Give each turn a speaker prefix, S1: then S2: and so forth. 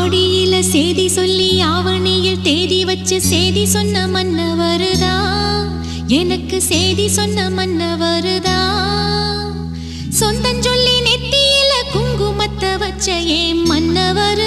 S1: ஆடியில சேதி சொல்லி ஆவணியில் தேதி வச்சு சேதி சொன்ன மன்னவருதா, எனக்கு சேதி சொன்ன மன்னவருதா. சொந்தம் சொல்லி நெத்தியில குங்குமத்தை வச்ச ஏன் மன்னவரு